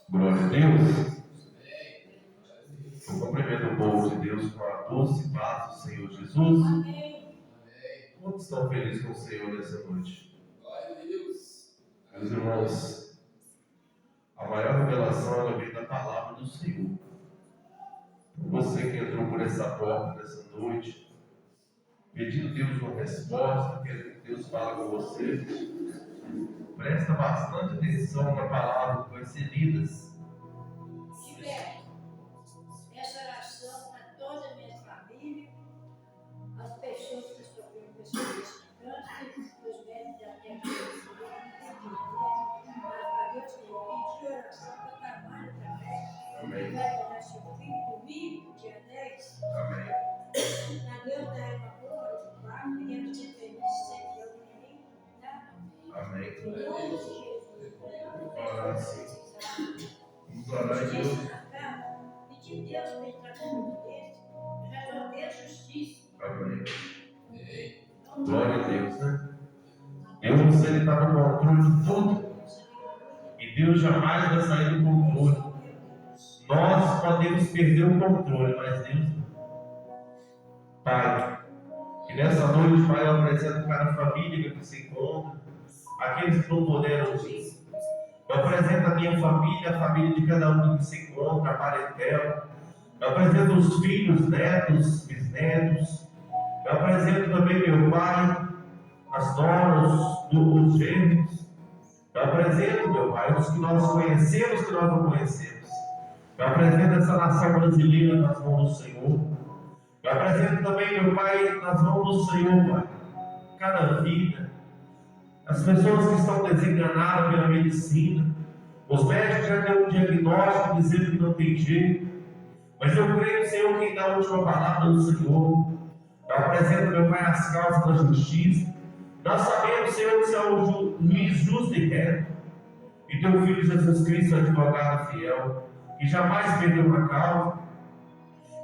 Glória a Deus. Eu cumprimento o povo de Deus com a doce paz do Senhor Jesus. Amém. Quantos estão felizes com o Senhor nessa noite? Glória a Deus. Meus irmãos, a maior revelação ela vem da palavra do Senhor. Você que entrou por essa porta nessa noite, pedindo a Deus uma resposta, querendo que Deus fale com você, presta bastante atenção na palavra que vai ser lida. Essa oração a toda a minha família, as pessoas que estão vendo pessoas destacantes, os médicos da terra, a Deus tem pedido oração para o trabalho também. Amém. Vai ganhar seu filho comigo, dia 10. Amém. A Deus da época boa, o pai, queremos ser felizes, sempre eu também, tá? Amém. Em nome de Jesus. Vamos orar a Deus. E que Deus tem tratamento desse, resolver justiça. Amém. Glória a Deus, né? Deus, Ele está no controle de tudo. E Deus jamais vai sair do controle. Nós podemos perder o controle, mas Deus não. Pai, que nessa noite, Pai, eu apresento cada família que se encontra, aqueles que não puderam vir. Eu apresento a minha família, a família de cada um que se encontra, a parentela. Eu apresento os filhos, netos, bisnetos. Eu apresento também meu pai, as noras, os gêmeos. Eu apresento, meu pai, os que nós conhecemos, que nós não conhecemos. Eu apresento essa nação brasileira nas mãos do Senhor. Eu apresento também, meu pai, nas mãos do Senhor, Pai, cada vida. As pessoas que estão desenganadas pela medicina, os médicos já têm um diagnóstico dizendo que não tem jeito, mas eu creio, Senhor, quem dá a última palavra do Senhor. Eu apresento, meu Pai, as causas da justiça. Nós sabemos, Senhor, que você é o juiz justo e reto, e teu Filho Jesus Cristo é advogado fiel, que jamais perdeu uma causa.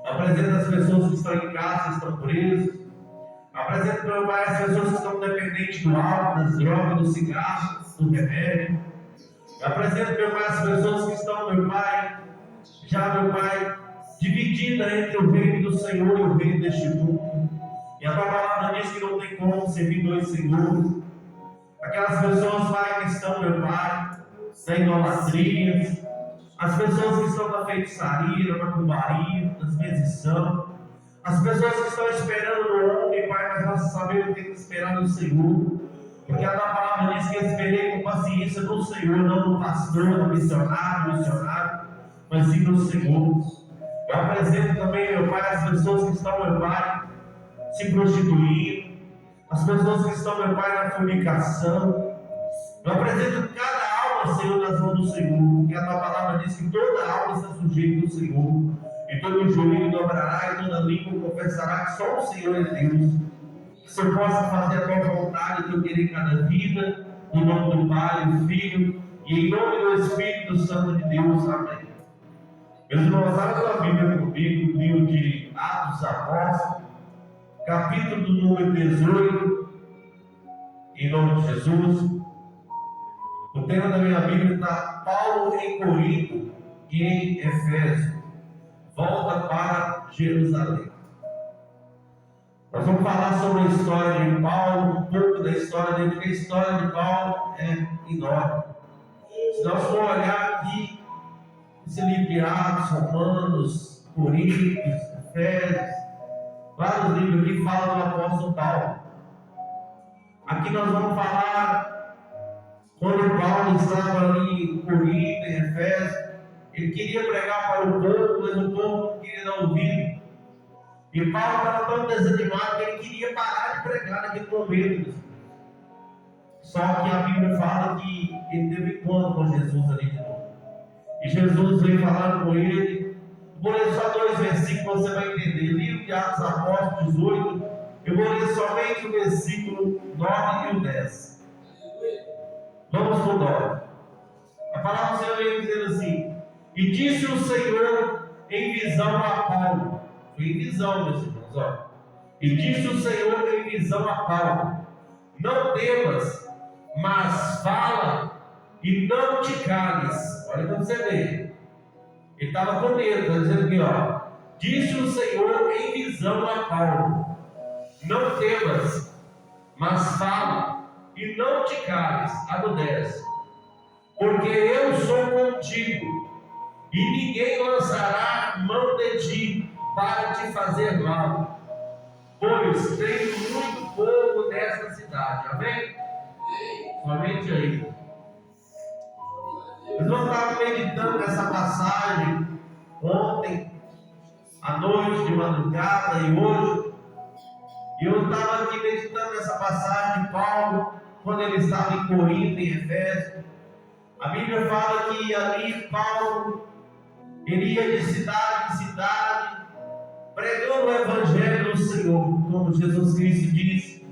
Eu apresento as pessoas que estão em casa, que estão presas. Apresento, meu Pai, as pessoas que estão dependentes do álcool, das drogas, do cigarro, do remédio. Apresento, meu Pai, as pessoas que estão, meu Pai, já, meu Pai, divididas entre o reino do Senhor e o reino deste mundo. E a tua palavra diz que não tem como servir dois senhores. Aquelas pessoas, Pai, que estão, meu Pai, na idolatria, as pessoas que estão na feitiçaria, na macumbaria, na medição. As pessoas que estão esperando no homem, Pai, mas nós sabemos que tem que esperar no Senhor. Porque a tua palavra diz que eu esperei com paciência no Senhor, não no pastor, no missionário, mas sim no Senhor. Eu apresento também, meu Pai, as pessoas que estão, meu Pai, se prostituindo, as pessoas que estão, meu Pai, na fornicação. Eu apresento cada alma, Senhor, nas mãos do Senhor, porque a tua palavra diz que toda alma está sujeita ao Senhor. E todo joelho dobrará e toda língua confessará que só o Senhor é Deus. Que o Senhor possa fazer a tua vontade, o teu querer em cada vida, no nome do Pai, do Filho e em nome do Espírito Santo de Deus. Amém. Meus irmãos, abra a Bíblia comigo, no livro de Atos dos Apóstolos, capítulo do número 18, em nome de Jesus. O tema da minha Bíblia está Paulo em Corinto e em Efésio. Volta para Jerusalém. Nós vamos falar sobre a história de Paulo, um pouco da história dele, porque a história de Paulo é enorme. Se nós formos olhar aqui, esse livro de Atos, Romanos, Coríntios, Efésios, vários livros aqui falam do apóstolo Paulo. Aqui nós vamos falar quando Paulo estava ali em Corinto, em Efésio. Ele queria pregar para o povo, mas o povo não queria dar ouvido. E Paulo estava tão desanimado que ele queria parar de pregar naquele momento. Só que a Bíblia fala que ele teve encontro com Jesus ali de novo. E Jesus veio falando com ele. Vou ler só 2 versículos, você vai entender. Livro de Atos dos Apóstolos 18. Eu vou ler somente o versículo 9 e o 10. Vamos para o 9. A palavra do Senhor vem dizendo assim: e disse o Senhor em visão a Paulo. Foi em visão, meus irmãos, ó. E disse o Senhor em visão a Paulo: não temas, mas fala e não te cales. Olha para você ver. Ele estava com medo, está dizendo aqui, ó. Disse o Senhor em visão a Paulo: não temas, mas fala, e não te cales, adolesce, porque eu sou contigo, e ninguém lançará mão de ti para te fazer mal, pois tenho muito povo nesta cidade. Amém? Somente aí. Nós vamos estar meditando nessa passagem ontem, à noite, de madrugada e hoje. E eu estava aqui meditando nessa passagem de Paulo, quando ele estava em Corinto, em Efésio. A Bíblia fala que ali Paulo, ele ia de cidade em cidade, pregando o Evangelho do Senhor, como Jesus Cristo disse,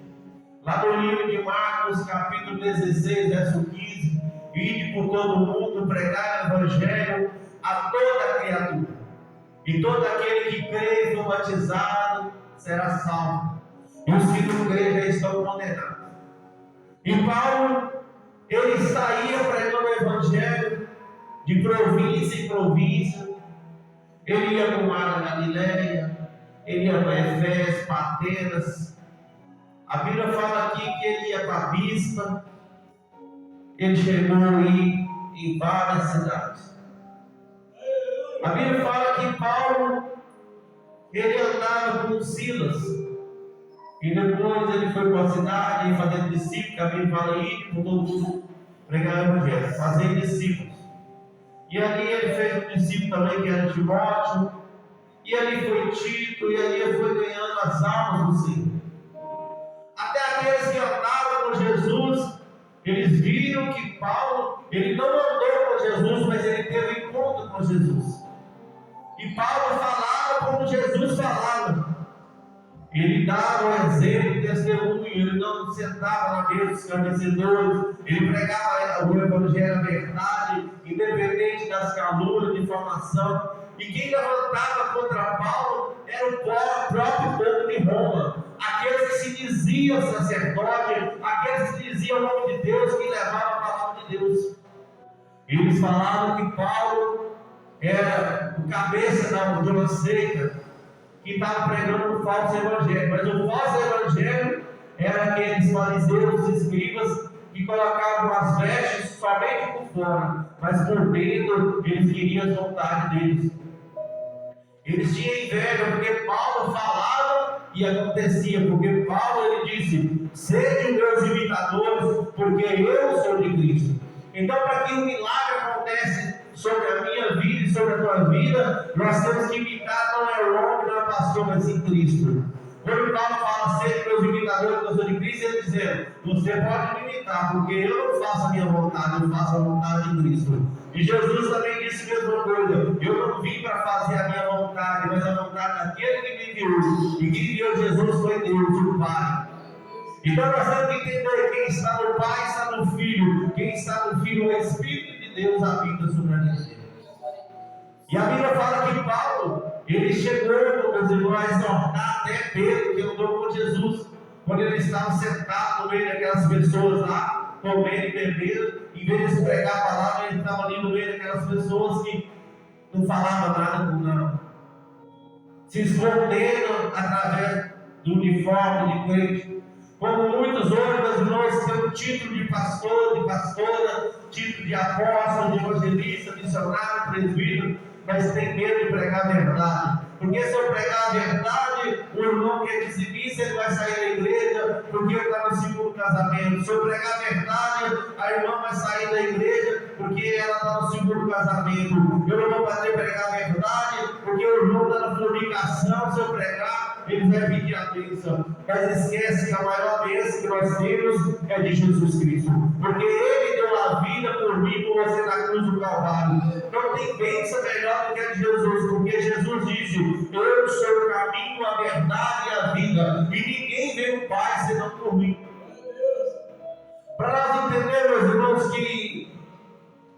lá no livro de Marcos, capítulo 16, verso 15, ide por todo o mundo, pregar o Evangelho a toda criatura, e todo aquele que crê e for batizado será salvo, e os que não creem já estão condenados. E Paulo, ele saía pregando o Evangelho de província em província. Ele ia para o mar da Galileia, ele ia para Efésio, para Atenas. A Bíblia fala aqui que ele ia para Bispa. Ele chegou aí em várias cidades. A Bíblia fala que Paulo, ele andava com Silas. E depois ele foi para a cidade, fazendo discípulos. A Bíblia fala aí, por todo mundo pregar o Evangelho, fazer discípulos. E ali ele fez um discípulo também, que era Timóteo. E ali foi Tito, e ali ele foi ganhando as almas do Senhor. Até aqueles que andavam com Jesus, eles viram que Paulo, ele não andou com Jesus, mas ele teve encontro com Jesus. E Paulo falava como Jesus falava. Ele dava o exemplo, testemunho, ele não sentava na mesa dos escarnecedores, ele pregava o Evangelho, a verdade, independente das calúnias, difamação. E quem levantava contra Paulo era o próprio povo de Roma, aqueles que se diziam sacerdote, aqueles que se diziam homem de Deus, que levavam a palavra de Deus. Eles falavam que Paulo era o cabeça de uma seita, que estava pregando um falso evangelho, mas o falso evangelho era aqueles fariseus e escribas que colocavam as vestes somente por fora, mas por dentro eles queriam as vontades deles. Eles tinham inveja porque Paulo falava e acontecia, porque Paulo ele disse: sede meus imitadores, porque eu sou de Cristo. Então, para que o milagre aconteça sobre a minha vida e sobre a tua vida, nós temos que imitar, não é o homem, não é o pastor, mas sim Cristo. Quando Paulo fala, sede meus imitadores, que eu sou de Cristo, ele dizendo: você pode me imitar, porque eu não faço a minha vontade, eu faço a vontade de Cristo. E Jesus também disse a mesma coisa: eu não vim para fazer a minha vontade, mas a vontade daquele que me enviou. E quem enviou Jesus foi Deus, o Pai. Então nós temos que entender: quem está no Pai está no Filho, quem está no Filho, o Espírito de Deus habita sobre a gente. E a Bíblia fala que Paulo, ele chegou, meus irmãos, a exortar até Pedro, que andou com Jesus, quando ele estava sentado no meio daquelas pessoas lá, comendo e bebendo. Em vez de pregar a palavra, ele estava ali no meio daquelas pessoas que não falavam nada, não, se escondendo através do uniforme de crente. Como muitos outros, meus irmãos, têm o título de pastor, de pastora, título de apóstolo, de evangelista, missionário, presbítero, mas tem medo de pregar a verdade. Porque se eu pregar a verdade, o irmão que é dizimista, ele vai sair da igreja, porque ele está no segundo casamento. Se eu pregar a verdade, a irmã vai sair da igreja, porque ela está no segundo casamento. Eu não vou poder pregar a verdade, porque o irmão está na fornicação. Se eu pregar, ele vai pedir a bênção. Mas esquece que a maior bênção que nós temos é de Jesus Cristo. Porque Ele deu a vida por mim, por você na cruz do Calvário. Não tem bênção melhor do que a de Jesus, porque Jesus disse: eu sou o caminho, a verdade e a vida, e ninguém vê o Pai senão por mim. Para nós entendermos, meus irmãos, que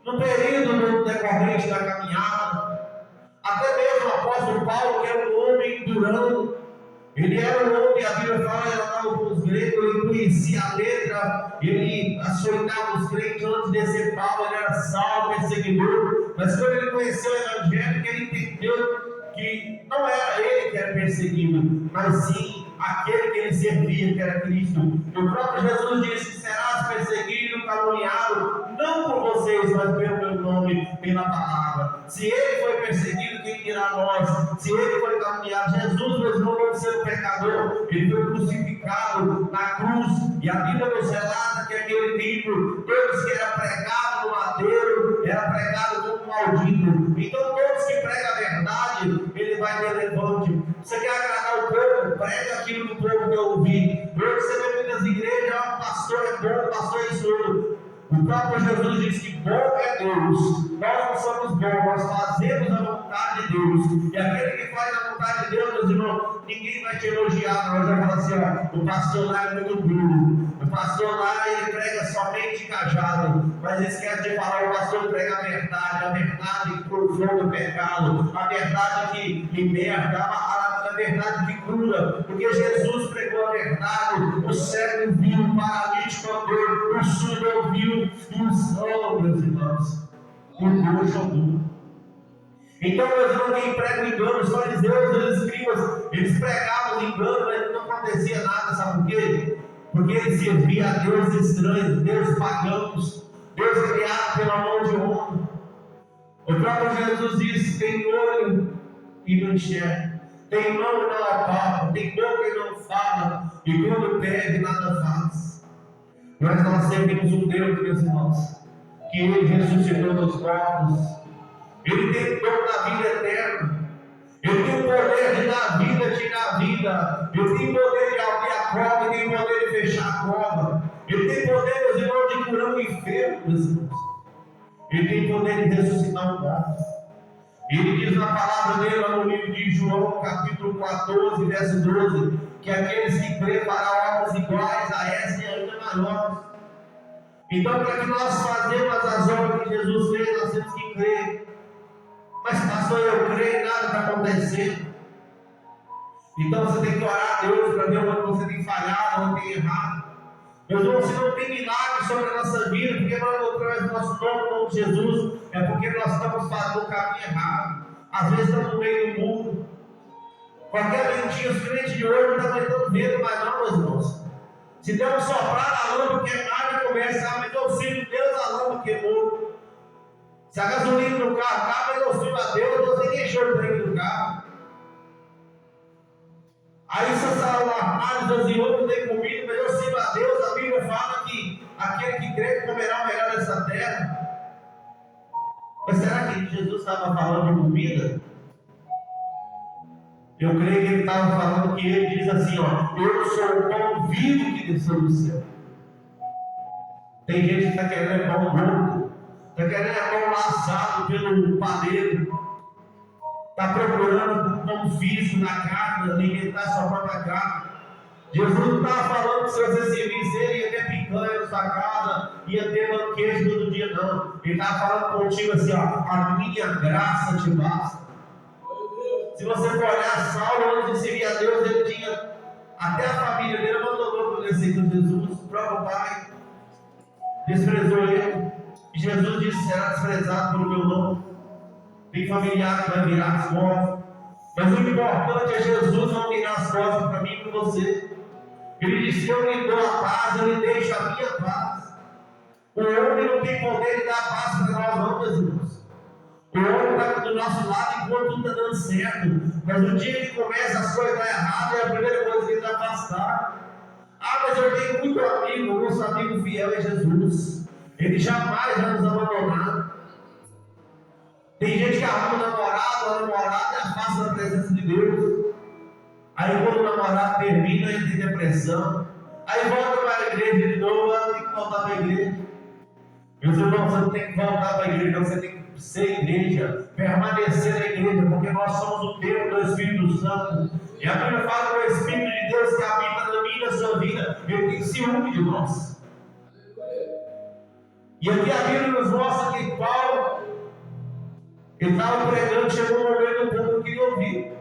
no período decorrente da caminhada, até mesmo o apóstolo Paulo, que era um homem durão, Ele era um homem, a Bíblia fala, ele andava com os gregos, ele conhecia a letra, ele açoitava os crentes antes de ser Paulo, ele era salvo, perseguidor. Mas quando ele conheceu o Evangelho, ele entendeu que não era ele que era perseguido, mas sim aquele que ele servia, que era Cristo. E o próprio Jesus disse: serás perseguido, caluniado, não por vocês, mas pelo meu nome, pela palavra. Se ele foi perseguido, quem dirá nós? Se ele foi caluniado, Jesus, mesmo não sendo pecador, ele foi crucificado na cruz. E a Bíblia nos relata que aquele livro, todos que era pregado no madeiro, era pregado como maldito. Então todos que pregam a verdade, ele vai ter levante. Você quer agradar o povo? Prega aquilo que o povo quer ouvir. Hoje você vê muitas igrejas, o pastor é bom, o pastor é surdo. O próprio Jesus diz que bom é Deus. Nós não somos bons, nós fazemos a vontade de Deus. E aquele que faz a vontade de Deus, meus irmãos, ninguém vai te elogiar. Nós vamos falar assim: ó, o pastor lá é muito duro. O pastor lá, ele prega somente cajado. Mas esquece de falar: o pastor prega a verdade que confronta o pecado, a verdade que liberta, a verdade que cura. Porque Jesus pregou a verdade. O cego viu, o paralítico andou, o surdo ouviu, e o sol, meus irmãos, o roxo andou. Então, meus irmãos, quem prega o engano, os fariseus, os escribas, eles pregavam o engano, mas não acontecia nada, sabe por quê? Porque eles serviam a deuses estranhos, deuses pagãos, Deus criado pela mão de homem. O próprio Jesus disse: tem olho e não enxerga, tem mão e não apalpa, tem boca e não fala, e quando pede, nada faz. Mas nós servimos um Deus, meus irmãos, que Ele ressuscitou dos mortos. Ele tem o dom da vida eterna. Ele tem o poder de dar vida, tirar a vida. Ele tem o poder de abrir a cova, ele tem o poder de fechar a cova. Ele tem poder, meus irmãos, de curar o enfermo, meus irmãos. Ele tem poder de ressuscitar o morto. Ele diz na palavra dele, lá no livro de João, capítulo 14, verso 12, que aqueles que crêem farão obras iguais a essa e ainda maiores. Então, para que nós fazemos as obras que Jesus fez, nós temos que crer. Mas pastor, eu creio e nada está acontecendo. Então você tem que orar a Deus para ver onde você tem falhado, onde tem errado. Meus irmãos, se não tem milagre sobre a nossa vida, porque nós não trazemos o nosso nome de Jesus, é porque nós estamos fazendo o caminho errado. Às vezes estamos no meio do mundo. Qualquer ventinho, os crentes de hoje não estão tentando vendo mais não, meus irmãos. Se der um soprar a lâmpada queimada, começa a mas eu sinto Deus, a lâmpada queimou. Se a gasolina do carro acaba, eu sirvo a Deus, você deixou o trem do carro. Aí você sai no armário, desviou, não tem comida, mas eu sirvo a Deus. A Bíblia fala que aquele que crê comerá o melhor dessa terra. Mas será que Jesus estava falando de comida? Eu creio que ele estava falando que ele diz assim, ó: eu sou o pão vivo que desceu do céu. Tem gente que está querendo pão morto, está querendo pão laçado pelo padeiro, está procurando pão físico na carne, alimentar sua própria carne. Jesus não estava falando que se você servisse ele, ia ter picanha na sua casa, ia ter banquete todo dia, não. Ele estava falando contigo assim, ó: a minha graça te basta. Se você for olhar Saulo, antes de servir a Deus, ele tinha, até a família dele abandonou quando ele aceitou Jesus. O próprio pai desprezou ele. E Jesus disse: será desprezado pelo meu nome. Tem familiar que vai virar as costas. Mas o importante é Jesus não virar as costas para mim e para você. Ele disse: eu lhe dou a paz, eu lhe deixo a minha paz. O homem não tem poder de dar paz para nós, não, meus irmãos. O homem está do nosso lado enquanto tudo está dando certo. Mas no dia que começa as coisas a dar errado, é a primeira coisa que ele vai afastar. Ah, mas eu tenho muito amigo, o nosso amigo fiel é Jesus. Ele jamais vai nos abandonar. Tem gente que arruma namorado e afasta da presença de Deus. Aí quando o namorado termina, ele tem depressão. Aí volta para a igreja de novo, tem que voltar para a igreja. Meus irmãos, você não tem que voltar para a igreja, você tem que ser igreja, permanecer na igreja, porque nós somos o templo do Espírito Santo. E a Bíblia fala que o Espírito de Deus que habita na minha e na sua vida, ele tem ciúme de nós. E aqui a Bíblia nos mostra que Paulo, ele estava pregando, chegou um momento que o povo queria ouvir.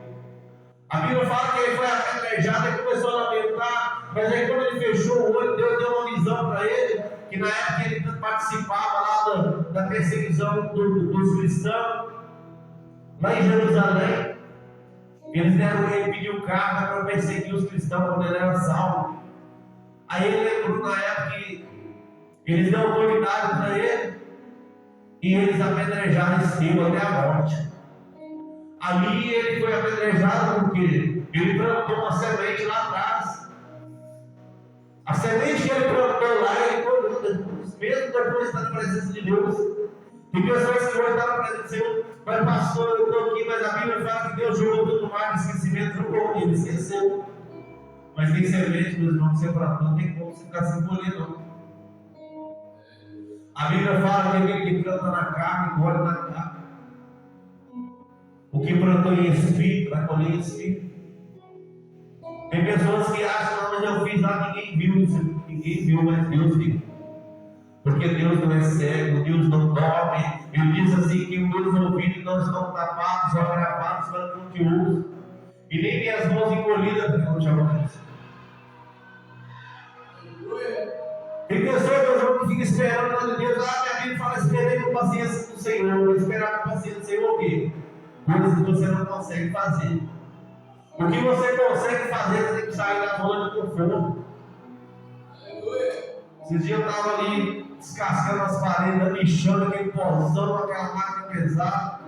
A Bíblia fala que ele foi até apedrejado, ele começou a lamentar, mas aí quando ele fechou o olho, Deus deu uma visão para ele, que na época ele participava lá da perseguição dos cristãos, lá em Jerusalém. Ele pediu carta para perseguir os cristãos quando ele era salvo. Aí ele lembrou na época que eles deu autoridade para ele e eles apedrejaram Estevão até a morte. Ali ele foi apedrejado porque ele plantou uma semente lá atrás. A semente que ele plantou lá, ele colheu, mesmo depois de estar na presença de Deus. Tem pessoas que vão estar na presença do Senhor, mas pastor, eu estou aqui, mas a Bíblia fala que Deus jogou tudo no mar de esquecimento, jogou, ele esqueceu. Mas tem semente, meus irmãos, que você plantou, não tem como você ficar sem colher, não. A Bíblia fala que aquele que planta na carne, colhe na carne. O que plantou em espírito, vai colher em espírito. Tem pessoas que acham, não, mas eu fiz lá, ninguém viu, mas Deus viu. Porque Deus não é cego, Deus não dorme. Ele diz assim que os meus ouvidos não estão tapados, só gravados para o que uso. E nem minhas mãos encolhidas para não chamar isso. Tem pessoas que ficam esperando todo Deus. Minha Bíblia fala, esperei com paciência do Senhor. Esperar com paciência do Senhor o quê? Coisas que você não consegue fazer. O que você consegue fazer, você tem que sair da zona de conforto. Esses dias eu estava ali descascando as paredes, lixando aquele pozão, aquela máquina pesada.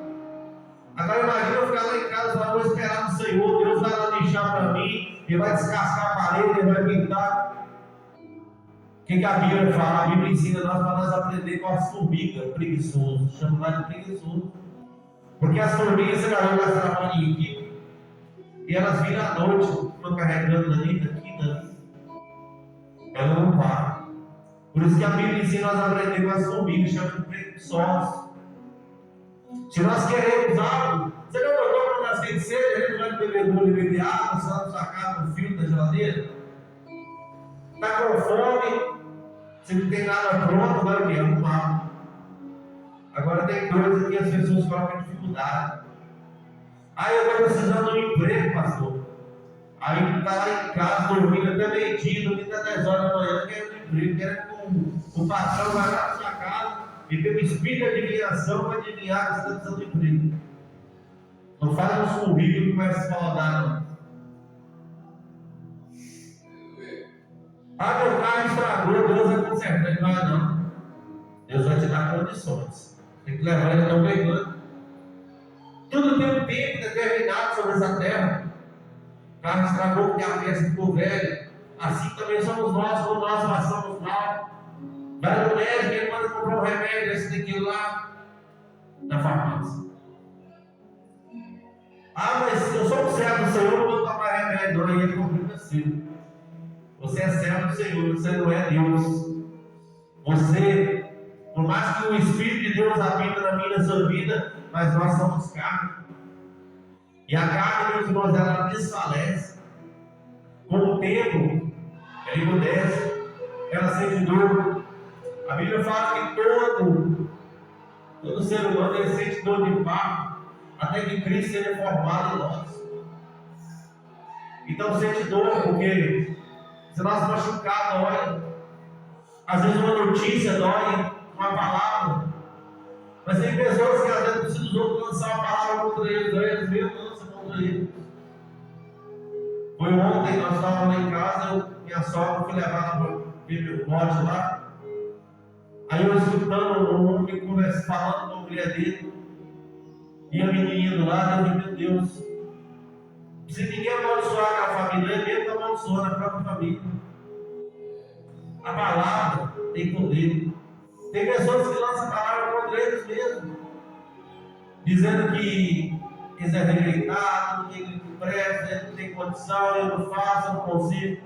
Agora imagina eu ficar lá em casa e falar, vou esperar no Senhor, Deus vai lá lixar para mim, Ele vai descascar a parede, Ele vai pintar. O que a Bíblia fala? A Bíblia ensina nós para nós aprender com as formigas preguiçosas, chama lá de preguiçoso. Porque as formigas, você vai ver, elas trabalham em equipe, e elas viram à noite, estão carregando dali, dali. Elas não param. Por isso que a Bíblia ensina nós a aprender com as formigas, chama de preguiçosos. Se nós queremos algo, você não notou quando nós temos sede, a gente vai no bebedouro e beber água, só na sua casa, no fio da geladeira? Está com fome, se não tem nada pronto, vai o quê? Arrumar. Agora tem coisas que as pessoas colocam dificuldade. Aí eu estou precisando de um emprego, pastor. Aí está lá em casa, dormindo até meio-dia, dormindo até 10 horas da manhã, querendo um emprego, querendo que o patrão vai lá na sua casa e tem um espírito de adivinhação para adivinhar que você está precisando de emprego. Não faz uns currículos que começa a falar, não. Meu carro estragou, Deus vai consertar. Ele vai, não. Deus vai te dar condições. Tem que levar ele até o mecânico. Tudo tem um tempo determinado sobre essa terra. O carro estragou porque a peça ficou velha. Assim também somos nós, quando nós passamos mal. Vai no médico, ele manda comprar um remédio, aí você tem que ir lá na farmácia. Mas eu sou um servo do Senhor, não vou tomar remédio, não, aí ele complica assim. Você é servo do Senhor, você não é Deus. Você, por mais que o Espírito de Deus habita na minha e na sua vida, mas nós somos carne. E a carne, meus irmãos, ela desfalece. Com o tempo, ela emudece, ela sente dor. A Bíblia fala que todo ser humano ele sente dor de parto, até que Cristo seja formado em nós. Então sente dor, porque se nós machucar, dói. Às vezes uma notícia dói, uma palavra. Mas tem pessoas que às vezes precisam dos outros lançar uma palavra contra eles mesmo lançam contra eles. Foi ontem, nós estávamos lá em casa, minha sogra foi levar para ver meu lote lá. Aí eu escutando um homem falando com a mulher dele, e a menininha do lado, eu falei, meu Deus, se ninguém amaldiçoar a família, ele mesmo amaldiçoa na própria família. A palavra tem poder. Tem pessoas que lançam a palavra contra eles mesmos, dizendo que eles é rejeitado, que ele não presta, ele não tem condição, eu não faço, eu não consigo.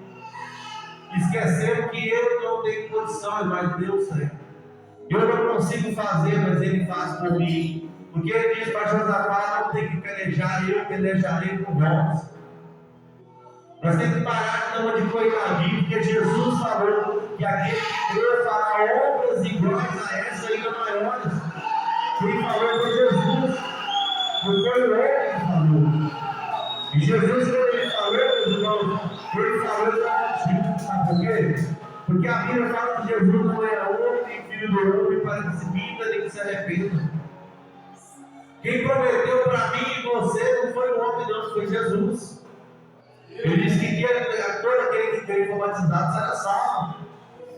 Esquecendo que eu não tenho condição, mas Deus tem. Eu não consigo fazer, mas Ele faz por mim. Porque Ele diz para Josafá, não tem que pelejar, eu pelejarei por nós. Nós temos que parar de dar de coitadinho, porque Jesus falou que aquele que Deus fará obras iguais a essa, ainda maiores. Quem falou foi Jesus, não foi o homem que falou. E Jesus, quando Ele falou, meus irmãos, Quem prometeu para mim e você não foi o homem, não, foi Jesus. Ele disse que todo aquele que crê e for batizado será salvo.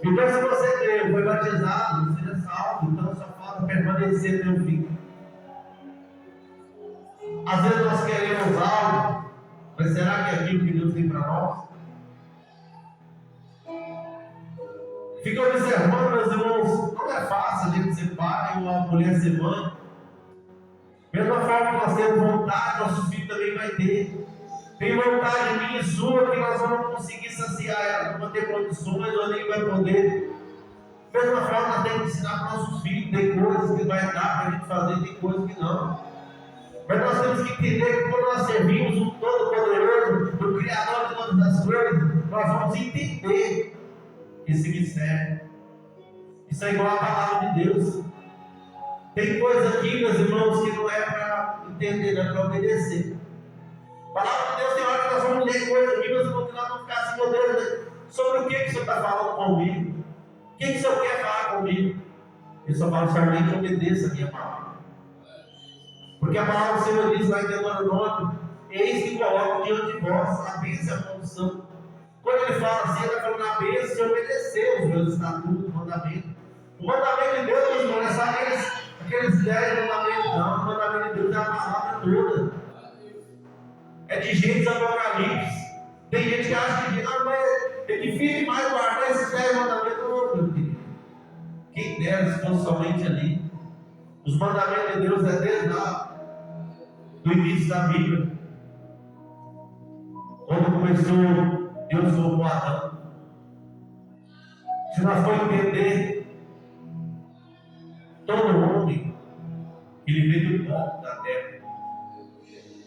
Então, se você crê, foi batizado, seja salvo. Então, só falta permanecer até o fim. Às vezes nós queremos algo, mas será que é aquilo que Deus tem para nós? Fica observando, meus irmãos, não é fácil a gente ser pai ou a mulher ser mãe. Mesma forma que nós temos vontade, nosso filho também vai ter. Tem vontade minha e sua que nós vamos conseguir saciar ela, não vamos ter condições ou nem vai poder. Mesma forma, nós temos que ensinar para nossos filhos. Tem coisas que vai dar para a gente fazer, tem coisas que não. Mas nós temos que entender que quando nós servimos o Todo-Poderoso, o Criador de todas as coisas, nós vamos entender esse mistério. Isso é igual a palavra de Deus. Tem coisa aqui, meus irmãos, que não é para entender, não é para obedecer. A palavra de Deus tem hora que nós vamos ler coisas aqui, meus irmãos, que nós vamos ficar assim, meu Deus, sobre o que o Senhor está falando comigo? O que o Senhor quer falar comigo? Eu só falo somente obedeça a minha palavra. Porque a palavra do Senhor diz lá em Deuteronômio: eis que coloco diante de vós a bênção e a maldição. Quando ele fala assim, ele está falando a bênção de obedecer os meus estatutos, os mandamentos. O mandamento de Deus, meus irmãos, não é só aqueles 10 mandamentos, não. O mandamento de Deus é a palavra toda. É de Gênesis a Apocalipse. Tem gente que acha que mas é difícil demais guardar esses 10 mandamentos. Não, meu querido. Quem dera se fosse somente ali. Os mandamentos de Deus é desde lá do início da Bíblia. Quando começou, Deus falou com Adão. Se nós formos entender, todo homem, ele veio do pó da terra.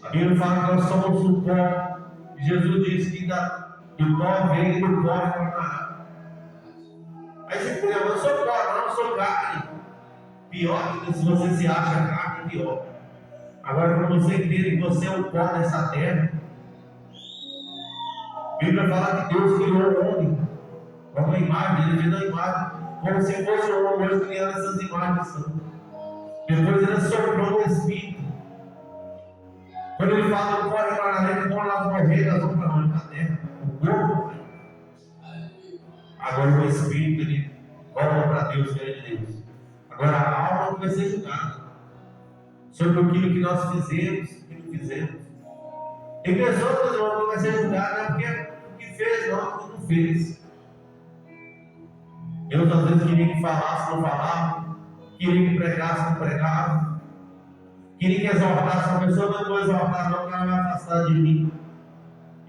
A Bíblia fala que nós somos o pó. Jesus disse que do pó vem e do pó retornará. Aí você pensa, eu sou pó, não, eu sou carne. Pior que se você se acha carne, pior. Agora, quando você entende que você é o pó dessa terra, a Bíblia fala que Deus criou o homem com uma imagem, ele fez a imagem, como se fosse o homem mesmo criando essas imagens. Depois ele soprou o Espírito. Quando ele fala do pó retornará, ele põe lá as morrer, nós vamos para onde? Na terra. O corpo. Agora o Espírito, ele volta para Deus, filho de Deus. Agora a alma vai ser julgada sobre aquilo que nós fizemos e não fizemos. Tem pessoas, meus irmãos, que vai ser julgada não porque o que fez, não, o que não fez. Deus às vezes queria que falasse, não falava, queria que pregasse, não pregava, queria que exortasse uma pessoa, não vou exortar, não, que ela vai afastar de mim.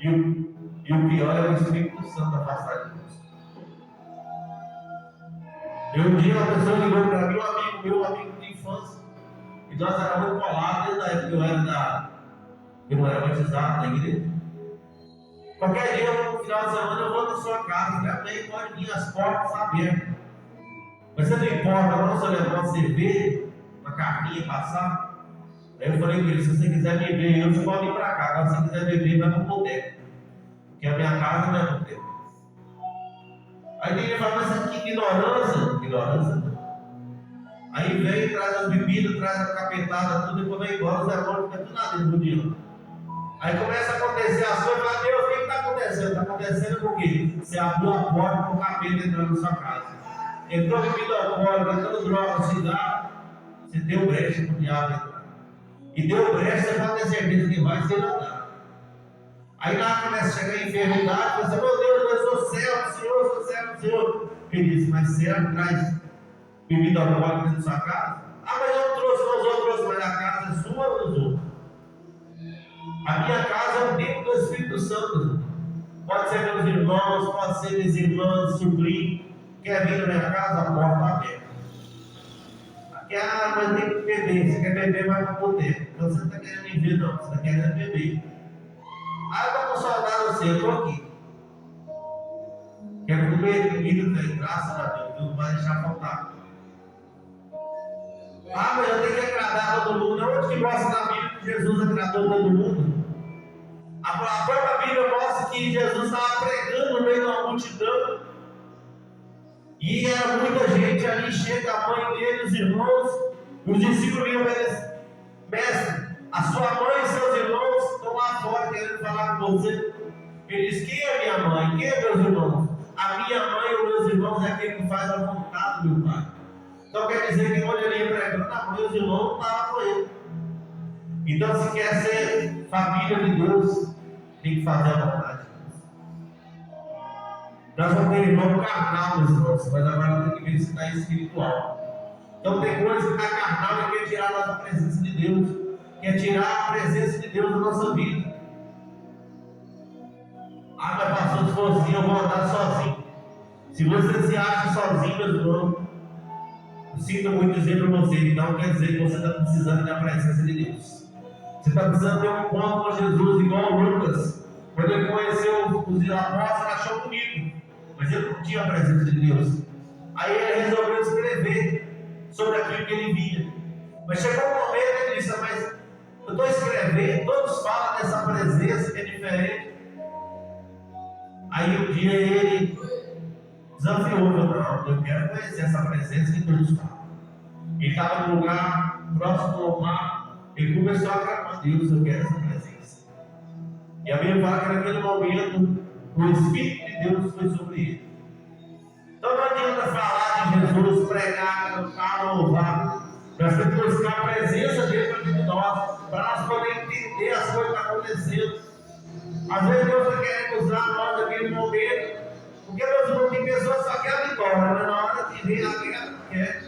E o pior é o Espírito Santo afastar de Deus. Um dia uma pessoa ligou para mim, meu amigo de infância, e nós éramos colados desde a época que eu não era batizado na igreja. Qualquer dia, no final de semana, eu vou na sua casa, também pode vir as portas abertas. Mas você não importa, não, se eu levar uma cerveja, uma carninha passar. Aí eu falei com ele: se você quiser beber, você pode vir para cá. Agora, se você quiser beber, vai para o boteco. Porque a minha casa não é boteco. Aí ninguém fala: mas que ignorância. Ignorância não. Aí vem, traz as bebidas, traz a capetada, tudo, e quando vai embora, os irmãos ficam tudo lá dentro do dia. Aí começa a acontecer as coisas, fala: Deus, o que está acontecendo? Está acontecendo por quê? Você abriu a porta para o capeta entrando na sua casa. Entrou bebida alcoólica, entrando droga, cigarro, você deu brecha para o diabo entrar. E deu brecha, você pode ter certeza que vai ser nada. Aí lá começa a chegar a enfermidade, você: meu Deus, eu sou servo do Senhor, sou servo do Senhor. Ele diz: mas servo traz bebida alcoólica dentro da sua casa? Ah, mas eu não trouxe, não, os outros trouxe, mas a casa é sua ou dos outros? A minha casa é o templo do Espírito Santo. Pode ser meus irmãos, pode ser minhas irmãs, sobrinho. Quer vir na minha casa? A porta está aberta. Aqui, mas tem que beber. Você quer beber, vai para o boteco. Então você não está querendo me ver, não. Você está querendo beber. Ah, eu estou com saudade de você, eu estou aqui. Quero comer comida, tem graça a Deus, não vai deixar faltar. Ah, mas eu tenho que agradar todo mundo. Onde que mostra na Bíblia que Jesus agradou todo mundo? A própria Bíblia mostra que Jesus estava pregando no meio de uma multidão. E era muita gente ali, chega a mãe dele, os irmãos, os discípulos iam mestre, a sua mãe e seus irmãos estão lá fora querendo falar com você. Ele diz: quem é minha mãe? Quem é meus irmãos? A minha mãe e os meus irmãos é aquele que faz a vontade do meu Pai. Então quer dizer que onde ele ia pregando, a mãe e os irmãos não estavam com ele. Então, se quer ser família de Deus, tem que fazer a vontade de Deus. Nós vamos ter irmão carnal, meus irmãos, mas agora tem que ver se está espiritual. Então tem coisa que está carnal e quer tirar a nossa presença de Deus, quer tirar a presença de Deus da nossa vida. Ah, mas pastor, se for assim, eu vou andar sozinho. Se você se acha sozinho, meus irmãos, eu sinto muito dizer para você, então quer dizer que você está precisando da presença de Deus. Você está precisando ter um encontro com Jesus, igual o Lucas. Quando ele conheceu os apóstolos, achou bonito, mas ele não tinha a presença de Deus. Aí ele resolveu escrever sobre aquilo que ele via. Mas chegou um momento que ele disse: mas eu estou escrevendo, todos falam dessa presença que é diferente. Aí um dia ele desafiou: não, eu quero conhecer essa presença que todos falam. Ele estava num lugar próximo ao mar. Ele começou a clamar: Deus, eu quero essa presença. E a Bíblia fala que naquele momento o Espírito de Deus foi sobre ele. Então não adianta falar de Jesus, pregar, cantar, louvar. Nós temos que buscar a presença dele para dentro de nós, para nós podermos entender as coisas que estão acontecendo. Às vezes Deus está querendo usar nós naquele momento, porque meus irmãos, tem pessoas que só querem a vitória, mas na hora de ver, ela não quer.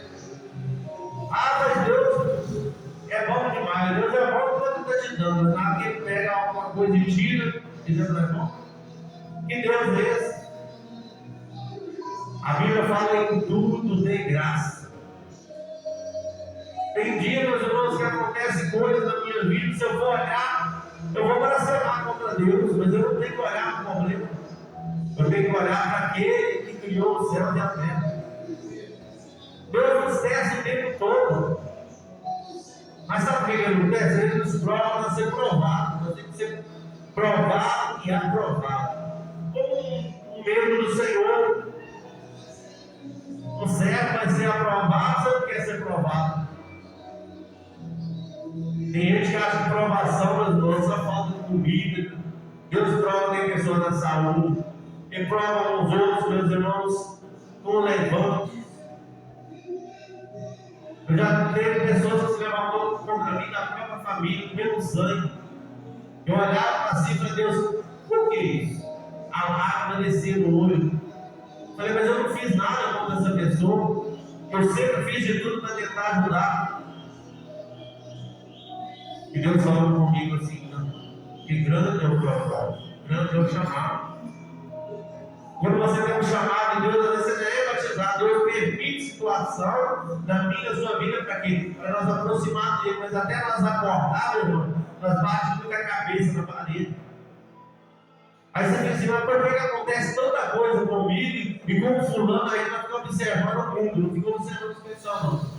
Ah, mas Deus é bom demais, Deus é bom quando está te dando, mas na hora que ele pega alguma coisa e tira, e Deus não é bom. Que Deus é esse? A Bíblia fala: em tudo dê graça. Tem dias, meus irmãos, que acontecem coisas na minha vida, se eu for olhar, eu vou blasfemar contra Deus, mas eu não tenho que olhar para o problema. Eu tenho que olhar para aquele que criou o céu e a terra. Deus nos testa o tempo todo. Mas sabe o que ele não testa? Ele nos prova para ser provado. Nós temos que ser provado e aprovado. Como um membro do Senhor, um servo vai ser aprovado, você não quer ser provado. Tem gente que acha que provação das mãos só falta de comida. Deus prova tem pessoas na saúde. Ele prova os outros, meus irmãos, com o levante. Eu já teve pessoas que se levantou contra mim da própria família, do mesmo sangue. Eu olhava para si e falei: Deus, por que isso? A lágrima descia no olho. Falei: mas eu não fiz nada contra essa pessoa. Eu sempre fiz de tudo para tentar ajudar. E Deus falou comigo assim: não, que grande é o propósito, grande é o chamado. Quando você tem um chamado de Deus, às vezes você nem é batizado. Deus permite situação na minha, sua vida, para quê? Para nós aproximar dele. Mas até nós acordar, meu irmão, nós batemos muita cabeça na parede. Aí você diz assim: mas por que acontece tanta coisa comigo e com o fulano? Aí nós ficamos observando o mundo, não ficamos observando as pessoas, não.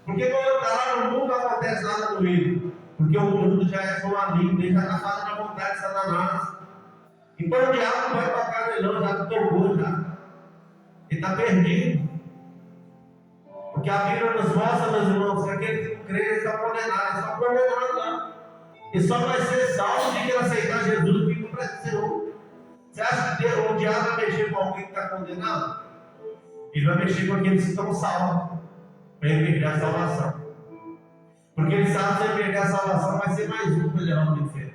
Porque quando eu estou lá no mundo, não acontece nada com ele. Porque o mundo já é seu amigo, ele já está fazendo a vontade de Satanás. Então o diabo não vai tocar nele, não, já tocou já. Ele está perdido. Porque a Bíblia nos mostra, meus irmãos, que aquele que não crê, ele está condenado. Ele está condenado lá. Ele só vai ser salvo de ele aceitar Jesus e vir para o Senhor. Você acha que o diabo vai mexer com alguém que está condenado? Ele vai mexer com aqueles que estão salvos, para ele perder a salvação. Porque ele sabe que se ele perder a salvação, vai ser mais um para ele levar no inferno.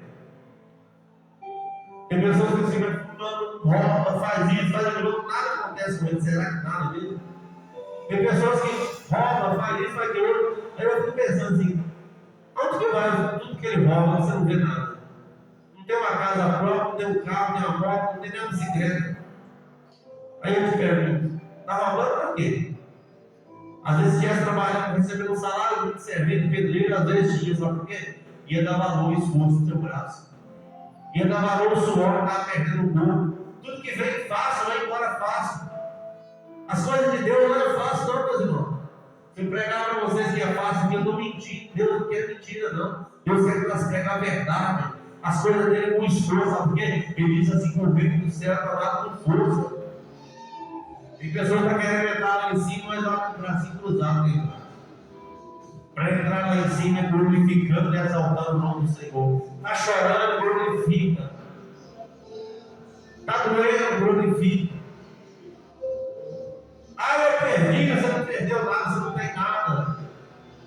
Tem pessoas que ficam fumando, rouba, faz isso, faz aquilo, nada acontece com ele. Será que nada mesmo? Tem pessoas que roubam, faz isso, faz aquilo. Aí eu fico pensando assim: onde que vai tudo que ele rouba, você não vê nada? Não tem uma casa própria, não tem um carro, não tem uma moto, não tem nem uma bicicleta. Aí eu te pergunto: está roubando para quê? Às vezes estivesse trabalhando, recebendo um salário de serviço, de pedreiro, às vezes tinha, só porque ia dar valor ao esforço do seu braço. Ia dar valor ao suor que estava perdendo o corpo. Tudo que vem fácil, vai embora fácil. As coisas de Deus não é fácil, não, meus irmãos. Se eu pregar para vocês que é fácil, que eu estou mentindo, Deus não quer mentira, não. Deus quer que nós preguemos a verdade. As coisas dele com esforço, sabe por quê? Ele diz assim: com o vento do céu está dado com força. Tem pessoas que estão querendo entrar lá em cima, mas dá com o bracinho cruzado. Para entrar lá em cima glorificando e exaltando o nome do Senhor. Está chorando, glorifica. Está doendo, glorifica. Eu perdi, você não perdeu nada, você não tem nada.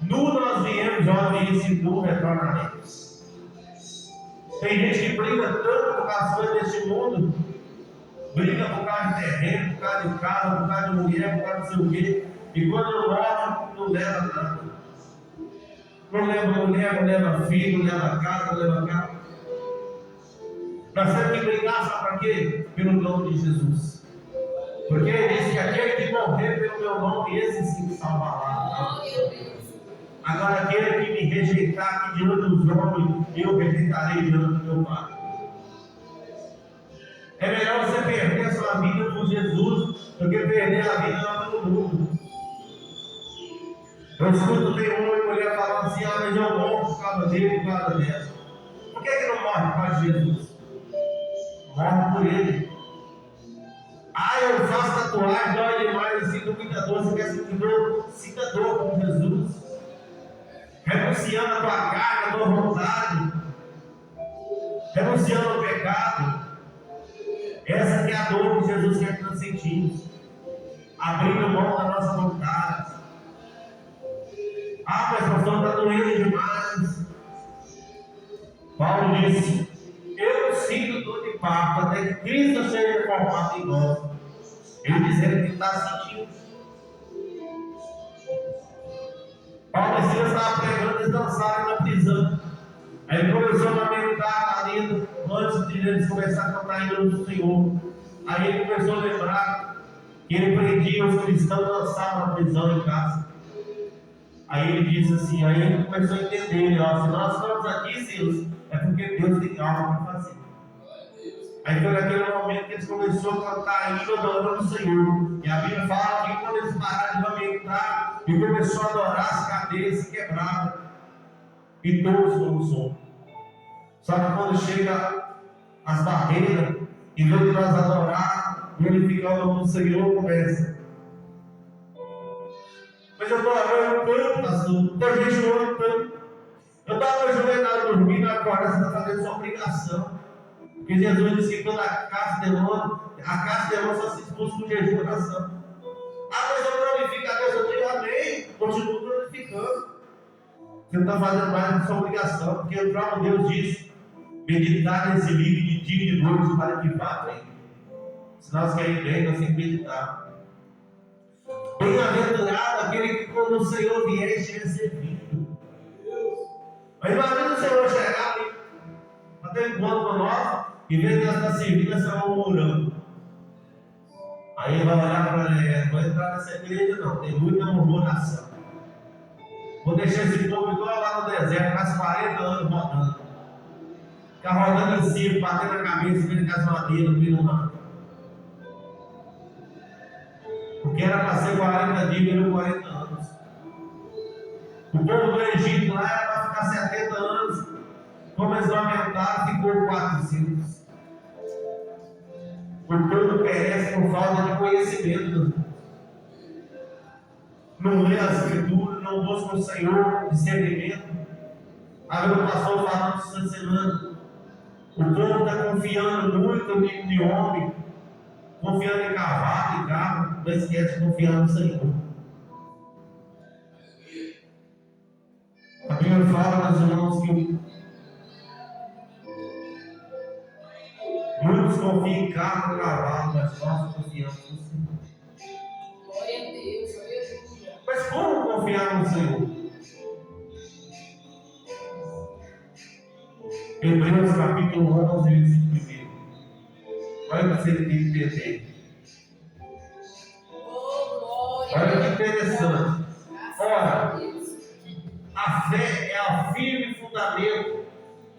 Nu nós viemos, jovem, esse nu retornaremos. Tem gente que briga tanto por causa das coisas deste mundo. Briga por causa de terreno, por causa de casa, por causa de mulher, por causa de não sei o quê. E quando morre, não leva nada. Não leva mulher, não leva filho, não leva casa, não leva carro. Nós temos que brigar, sabe para quê? Pelo nome de Jesus. Porque ele disse que aquele que morrer pelo meu nome, esse sim salvará. Agora aquele que me rejeitar aqui diante dos homens, eu rejeitarei diante do meu Pai. É melhor você perder a sua vida por Jesus do que perder a vida lá pelo mundo. Eu escuto tem uma mulher falando assim, mas eu morro por causa dele, por causa dela. Por que não morre por causa de Jesus? Morre por ele. Eu faço tatuagem, dói demais, eu sinto muita dor. Você quer sentir dor? Sinta dor com Jesus. Renunciando a tua carne, a tua vontade. Renunciando ao pecado. Essa que é a dor que Jesus quer que nós sentimos. Abrindo mão da nossa vontade. Mas pastor, está doendo demais. Paulo disse: eu sinto dor de parto até que Cristo seja formado em nós. Ele dizendo que está sentindo. Paulo e Silas estavam pregando, eles dançaram na prisão. Aí ele começou a lamentar lá dentro, antes de eles começarem a cantar em nome do Senhor. Aí ele começou a lembrar que ele prendia os cristãos, dançavam na prisão em casa. Aí ele disse assim, aí ele começou a entender, se nós estamos aqui, Silas, é porque Deus tem algo para fazer. Aí foi naquele momento que eles começaram a cantar ainda adorando o Senhor. E a Bíblia fala que quando eles pararam de lamentar e começou a adorar, as cadeias se quebraram. E todos foram o som. Só que quando chega as barreiras, em vez de nós adorar, glorificar o nome do Senhor, começa. Mas eu estou orando tanto, pastor, estou jejuando tanto. Eu estava ajoelhado dormindo, agora você está fazendo sua obrigação. Porque Jesus disse que toda a casa de demônio só se expulsa com jejum e oração. Mas eu glorifico a Deus, eu digo amém, continuo glorificando. Você não está fazendo mais da sua obrigação, porque o próprio Deus diz: meditar nesse livro de dia e de noite para que vá bem. Se nós queremos bem, nós temos que meditar. Bem-aventurado aquele que quando o Senhor vier estiver servindo. Mas imagina o Senhor chegar ali, bater encontro com nós, e ver que nós estamos servindo, nós estamos murmurando. Aí ele vai olhar para ele: não vou entrar nessa igreja não, tem muita murmuração. Vou deixar esse povo igual lá no deserto, faz 40 anos rodando. Ficar rodando em cima, batendo na cabeça, vendo que as madeiras não viram nada. Porque era para ser 40 dias, virou 40 anos. O povo do Egito lá era para ficar 70 anos. Começou a aumentar, ficou 400. O povo perece por falta de conhecimento. Não lê as escrituras, não busca o Senhor, discernimento. Agora o pastor falando essa semana. O povo está confiando muito em homem, confiando em cavalo e carro, não esquece de confiar no Senhor. A Bíblia fala, meus irmãos, que muitos confiam em carro e cavalo, mas nós confiamos no Senhor. Glória a Deus, aleluia. Mas como confiar no Senhor? Hebreus capítulo 11, versículo 1. Olha o que você tem que entender. Olha que interessante. Ora, a fé é o firme fundamento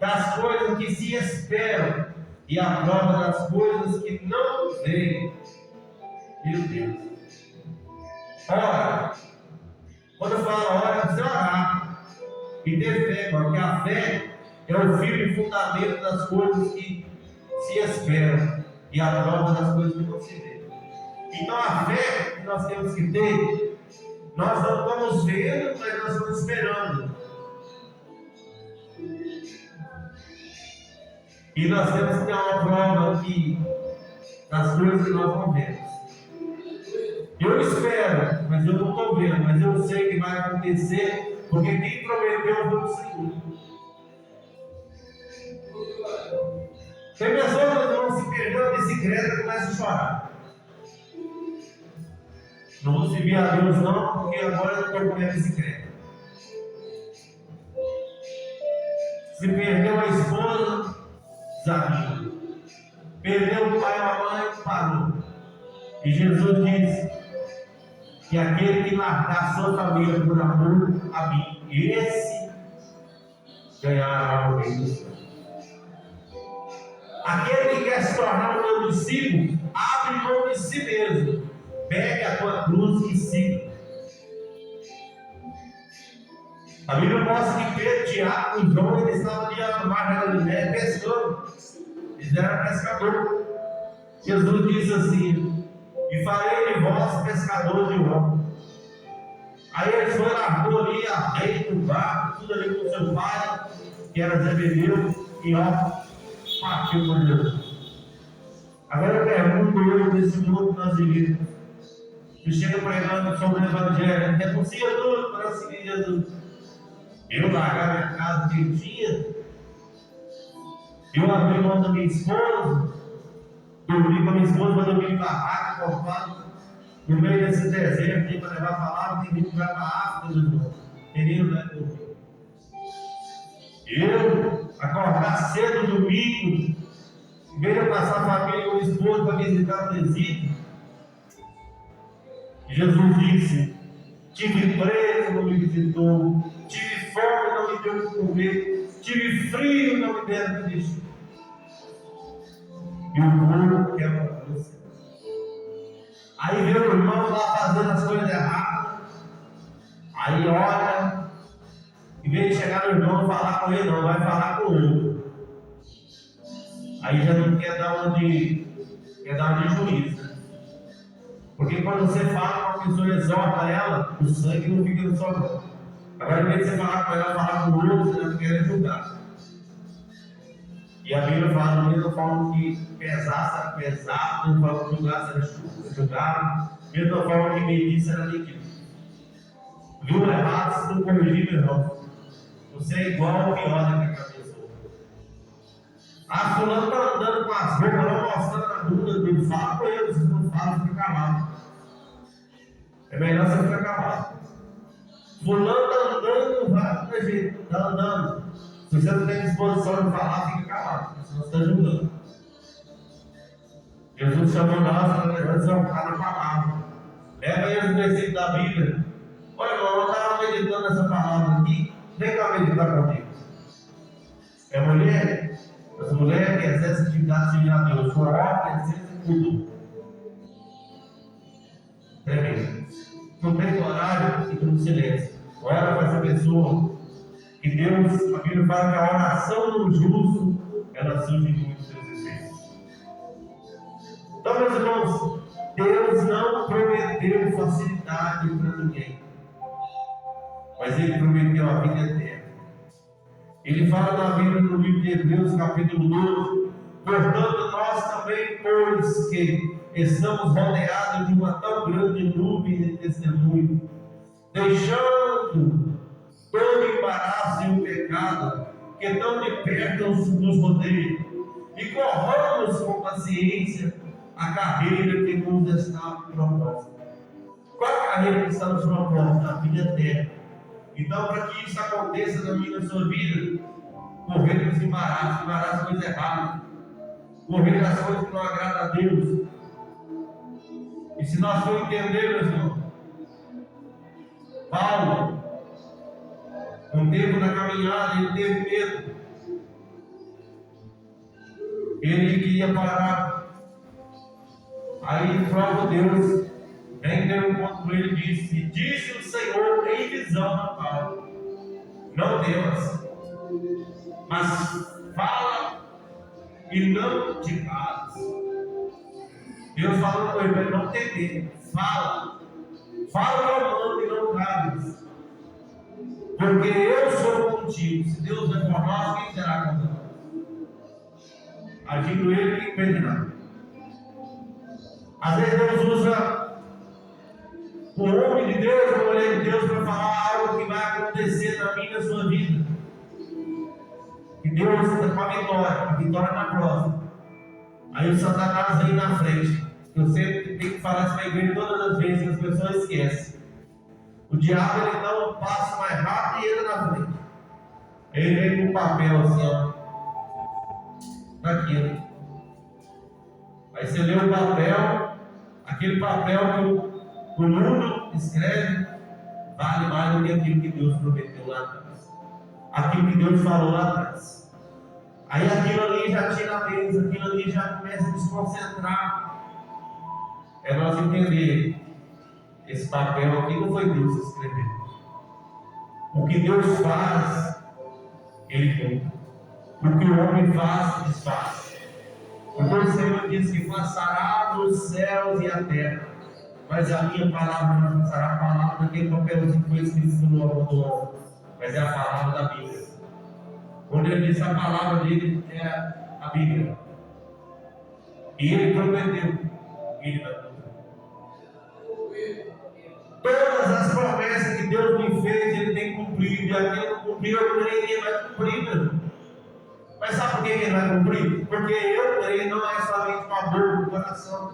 das coisas que se esperam e a prova das coisas que não veem. Meu Deus. Ora, quando eu falo ora, é você orar e ter fé, porque a fé é o firme fundamento das coisas que se esperam e a prova das coisas que não se vê. Então a fé que nós temos que ter Nós não estamos vendo, mas nós estamos esperando. E nós temos que ter uma prova aqui das coisas que nós não vemos. Eu espero, mas eu não estou vendo, mas eu sei que vai acontecer, porque quem prometeu foi o Senhor. Tem pessoas que vão se perder na bicicleta e começam a chorar. Não vou servir a Deus não, porque agora eu estou com a minha bicicleta. Se perdeu a esposa, desanima. Perdeu o pai e a mãe, parou. E Jesus disse que aquele que largar sua família por amor a mim, esse ganhará o reino dos céus. Aquele que quer se tornar o meu discípulo, abre mão de si mesmo. Pegue a tua cruz e siga. A Bíblia mostra que Pedro, Tiago e João, eles estavam ali no mar da Galileia pescando. Eles eram pescadores. Jesus disse assim: e farei de vós pescadores de homens. Aí eles foram, largou ali a rede do barco, tudo ali com seu pai, que era Zebedeu, e partiu por Jesus. Agora eu pergunto eu nesse mundo que nós vivemos. Eu chego pregando sobre o Evangelho, renuncia tudo para seguir Jesus. Eu largar minha casa quentinha, eu abri mão da minha esposa, dormi com a minha esposa, mas dormi em barraca, conformado, no meio desse deserto, tem para levar a palavra, tem gente que vai para a África, meu irmão. Querido, não é dormir. Eu acordar cedo domingo, em vez de passar a família com o esposo para visitar o presídio, Jesus disse: tive preso, não me visitou, tive fome, não me deu o que comer, tive frio, não me deram o que vestir. E o mundo quer para você. Aí vê o irmão lá fazendo as coisas erradas, aí olha, em vez de chegar no irmão e falar com ele, não, vai falar com o outro. Aí já não quer dar uma de juízo. Porque quando você fala com uma pessoa e exorta ela, o sangue não fica no seu mão. Agora, em vez de você falar com ela, falar com o outro, você não quer julgar. E a Bíblia fala da mesma forma que pesar será pesado, da mesma forma que julgar será julgado, da mesma forma que medir será medido. Viu errado, se não corrigir, meu irmão, você é igual ao pior daquela pessoa. Ah, fulano está andando com as roupas, não mostrando a bunda dele. Fala com ele, se não fala, fica calado. É melhor você ficar calado. Fulano está andando, vai do jeito, está andando. Se você não tem disposição de falar, fica calado, senão você está julgando. Jesus chamou nós para exortar na palavra. Leva eles no versículo da Bíblia. Olha, irmão, eu estava meditando essa palavra aqui. Vem cá meditar comigo. É mulher? As mulheres que exercem atividade civil a Deus, sua obra, exercem tudo. Tremendo. Não tem horário, fica no silêncio. Ora para essa pessoa. Que Deus, a Bíblia fala que a oração do justo, ela surge em muitos seus efeitos. Então, meus irmãos, Deus não prometeu facilidade para ninguém. Mas Ele prometeu a vida eterna. Ele fala na Bíblia, no livro de Hebreus, capítulo 12: portanto, nós também, pois que estamos rodeados de uma tão grande nuvem de testemunho, deixando todo embaraço e o pecado que tão de perto nos rodeia, e corramos com paciência a carreira que nos está proposta. Qual a carreira que está nos proposta? A vida eterna. Então, para que isso aconteça na minha e na sua vida, correr dos embaraços, coisas erradas, correr das coisas que não agradam a Deus. E se nós for entender, meus irmãos, Paulo, um tempo na caminhada, ele teve medo. Ele queria parar. Aí, prova Deus, vem ter um encontro com ele e disse o Senhor em visão a Paulo: não temas, mas fala e não te cales. Deus falou com ele: não temer, fala Fala ao mando e não cales. Porque eu sou contigo. Se Deus é por nós, quem será contra nós? Agindo ele, quem impedirá? Às vezes Deus usa o homem de Deus, a mulher de Deus, para falar algo que vai acontecer na minha e na sua vida. E Deus está com a vitória na prova. Aí o Satanás vem na frente. Eu sempre tenho que falar isso para a igreja todas as vezes, que as pessoas esquecem. O diabo ele dá um passo mais rápido e entra na frente. Aí ele vem com um papel assim, ó. Aqui, ó. Aí você lê o papel, aquele papel que o mundo escreve, vale mais do que aquilo que Deus prometeu lá atrás. Aquilo que Deus falou lá atrás. Aí aquilo ali já tira a mesa, aquilo ali já começa a desconcentrar. É nós entender. Esse papel aqui não foi Deus que escreveu. O que Deus faz, Ele cumpre. O que o homem faz, desfaz. Então o Senhor diz que passará os céus e a terra, mas a minha palavra não passará. A palavra daquele papelzinho que foi escrito no lobo do homem, mas é a palavra da Bíblia. Quando ele diz a palavra dele, é a Bíblia. E ele prometeu, ele vai cumprir. Todas as promessas que Deus me fez, Ele tem cumprido. E aquele não cumpriu, eu creio que Ele vai cumprir, meu. Mas sabe por que Ele vai cumprir? Porque eu creio não é somente com a boca, com o coração.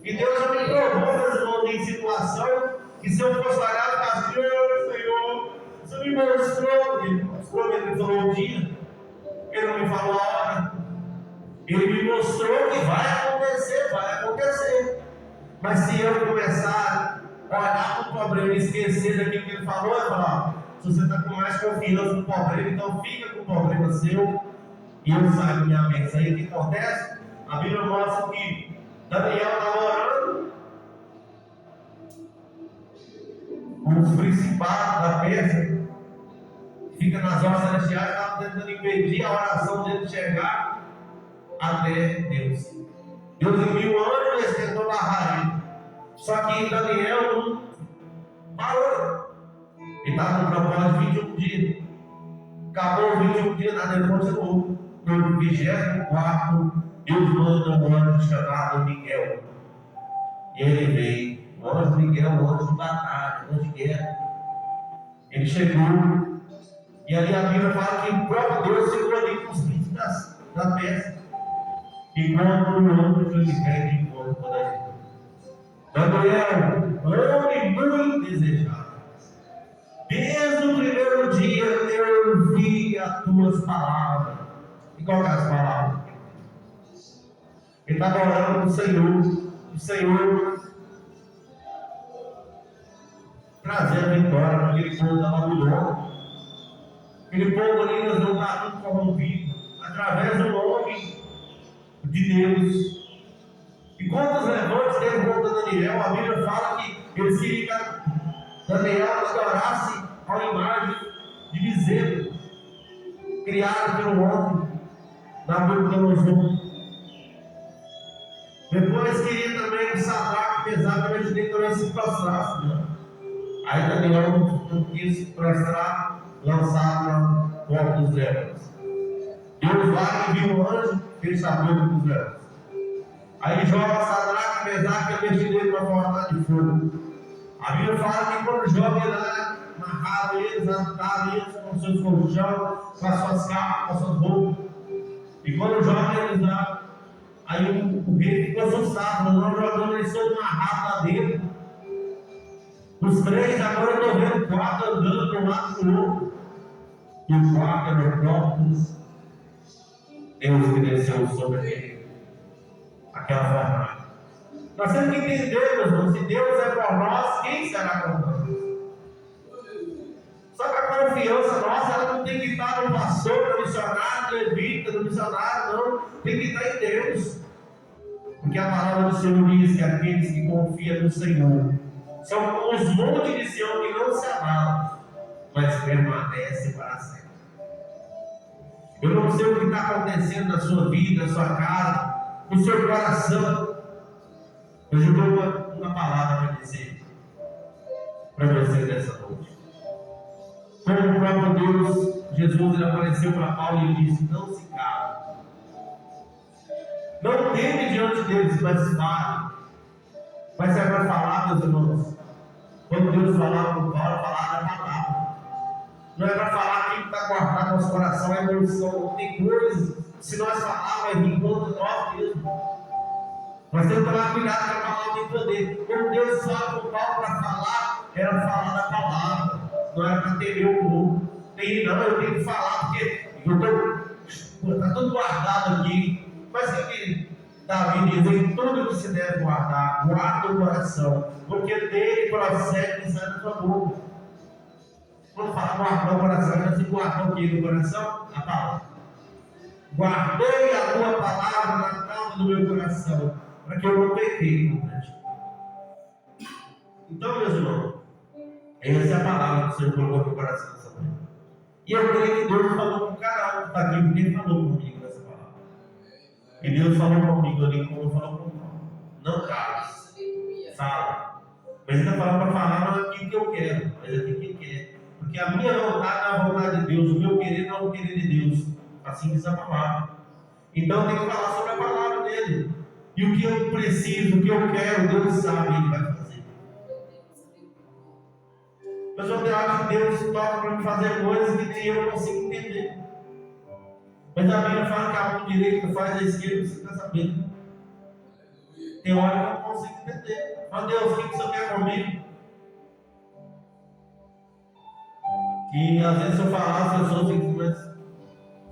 E Deus já me provou, meus irmãos, em situação que se eu fosse olhar para as Senhor, você me mostrou. Ele mostrou, Ele falou um dia. Ele não me falou a hora. Ele me mostrou que vai acontecer, vai acontecer. Mas se eu começar a olhar para o problema e esquecer daquilo que ele falou, eu falar, se você está com mais confiança no problema, então fica com o problema seu e eu saio da minha mente. Aí o que acontece? A Bíblia mostra que Daniel estava orando, os principados da Pérsia, fica nas horas celestiais, estavam tentando impedir a oração dele de chegar até Deus. Deus enviou um anjo e eles tentou barrar ele. Só que Daniel não parou. Ele estava no propósito de 21 dias. Acabou os 21 dias, nada continuou. No 24, Deus manda um anjo chamado Miguel. E ele veio. O anjo Miguel, o anjo de batalha, o anjo de guerra. Ele chegou. E ali a Bíblia fala que o próprio Deus chegou ali com os príncipes da Pérsia. E quando o anjo ele vem de encontro com Daniel, homem muito desejado. Desde o primeiro dia eu ouvi as tuas palavras. E qual é as palavras? Ele estava orando para o Senhor trazer a vitória para aquele povo da Babilônia. Aquele povo ali nós não está muito corrompido, através do nome de Deus. E quando os levantes teve contra Daniel, a Bíblia fala que eles queriam que Daniel adorasse a imagem de bezerro criada pelo homem Nabucodonosor. Depois queria também que Sadraque, Mesaque também se prostrasse, né? Aí Daniel não quis se prostrar, lançado na porta dos leões. Deus vai e viu um anjo, fez a boca dos leões. Aí joga Sadraque, Mesaque e Abednego para fora de fogo. A Bíblia fala que quando joga ele lá, amarrado eles, atado eles com seus colchão, com as suas capas, com as suas roupas. E quando joga eles lá, aí o rei ficou assustado, não jogando eles todos amarrados lá dentro. Os três, agora eu estou vendo 4 andando de um lado para o outro. E o 4 era o próprio Deus que desceu sobre aquela fornalha. Nós temos que entender, meus irmãos, se Deus é por nós, quem será contra nós? Só que a confiança nossa, ela não tem que estar no pastor, no missionário, no levita, no missionário, não. Tem que estar em Deus. Porque a palavra do Senhor diz que aqueles que confiam no Senhor são como os montes de Sião que não se abalam, mas permanecem para sempre. Eu não sei o que está acontecendo na sua vida, na sua casa, no seu coração. Eu dou uma palavra para dizer. para você nessa noite. Como o próprio Deus, Jesus, ele apareceu para Paulo e disse: não se cale. Não teme diante deles, mas fale. Mas é para falar, meus irmãos. Quando Deus falava com Paulo, falava da palavra. Não é para falar aquilo que está guardado no nosso coração, é emoção. Tem coisas, se nós falarmos, vai vir contra nós mesmos. Nós temos que tomar cuidado com a palavra tem poder. Quando Deus fala com Paulo para falar, era falar da palavra. Não era para temer o povo. Não, eu tenho que falar, porque está tudo guardado aqui. Mas o que Davi diz? Em tudo que se deve guardar, guarda o coração, porque dele procede e sai da tua boca. Quando fala guardar o coração, é assim, guardar o que no coração? A palavra. Guardei a tua palavra na calma do meu coração, para que eu não pequei contra ti. Então, meus irmãos, essa é a palavra que o Senhor colocou no meu coração nessa manhã. E eu creio que Deus falou com cada um que está aqui, porque Ele falou comigo nessa palavra. E Deus falou comigo ali, como falou com o Paulo. Não cales, fala. Mas Ele está falando para falar não é aquilo que eu quero, mas é aquilo que Ele quer. Porque a minha vontade é a vontade de Deus, o meu querer não é o querer de Deus. Assim diz a palavra. Então eu tenho que falar sobre a palavra dele. E o que eu preciso, o que eu quero, Deus sabe, Ele vai fazer. Mas eu acho que Deus toca para me fazer coisas que nem eu consigo entender. Mas a Bíblia fala que a mão direita faz a esquerda, você está sabendo. Tem hora que eu não consigo entender. Mas Deus, o que você quer comigo? E às vezes eu falar, as pessoas ficam, mas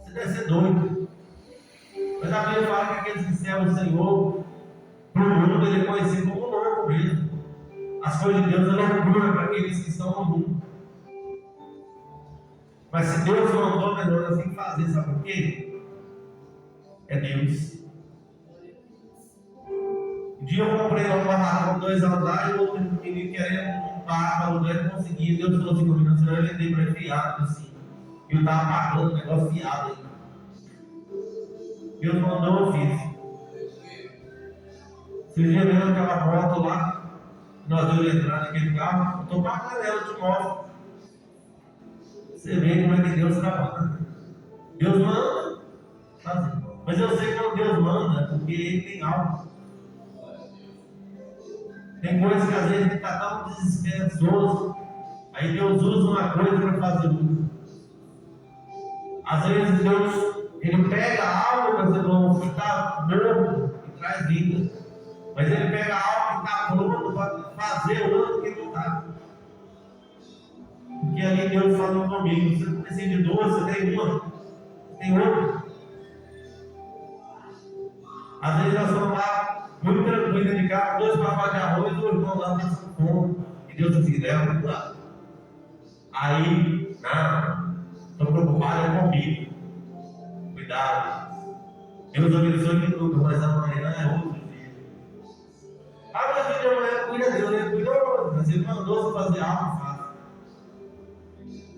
você deve ser doido. Mas a Bíblia fala que aqueles que servem o Senhor, para o mundo, ele é conhecido como louco mesmo. As coisas de Deus é loucura para aqueles que estão no mundo. Mas se Deus mandou, nós temos que fazer, sabe por quê? É Deus. Um dia eu comprei uma barraca com 2 andares e o outro menino querendo um barco para alugar e conseguia. Deus falou assim comigo: você vai vender para ele fiado assim. E eu estava pagando o negócio fiado aí. Deus mandou, eu fiz. Vocês já viram aquela moto lá? Nós deu entrar naquele carro, eu estou pagando ela de novo. Você vê como é que Deus trabalha. Deus manda fazer. Mas eu sei quando Deus manda, porque Ele tem algo. Tem coisas que às vezes a gente está tão desesperançoso. Aí Deus usa uma coisa para fazer outra. Às vezes Deus, Ele pega algo, meus irmãos, que está morto e traz vida. Mas Ele pega algo que está pronto para fazer outro que não está. Porque ali Deus falou comigo: você não precisa de 2, você tem uma, tem outra. Às vezes nós estamos lá, muito tranquilos de casa, 2 pacotes de arroz e o irmão lá passando fome. E Deus assim, leva lá. Aí, não, estou preocupado é comigo. Cuidado. Deus abençoe de tudo, mas amanhã é outro dia. Ah, meu filho, amanhã cuida Deus, ele cuidou, mas Ele mandou você fazer algo, faça.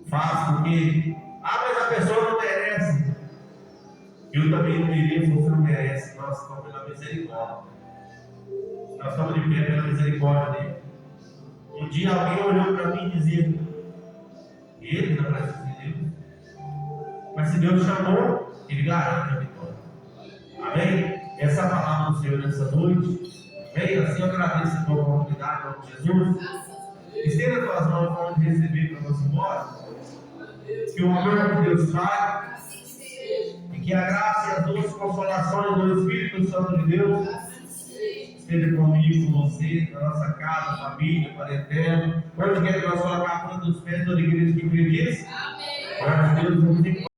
Faça, porque, mas a pessoa não merece. Eu também não diria se você não merece. Nós estamos pela misericórdia. Nós estamos de pé pela misericórdia dele. Um dia alguém olhou para mim e dizia: ele não precisa de Deus. Mas se Deus chamou, Ele garante a vitória. Amém? Essa é a palavra do Senhor nessa noite. Amém? Assim eu agradeço a tua oportunidade, em nome de Jesus. Estenda as tuas mãos para onde receber para nós embora. Que o amor de Deus Pai, e que a graça e as doces consolações do Espírito Santo de Deus esteja comigo, com você, na nossa casa, família, parentela, onde quer que nós colocar a planta dos pés da igreja que diz. Amém. Glória a Deus,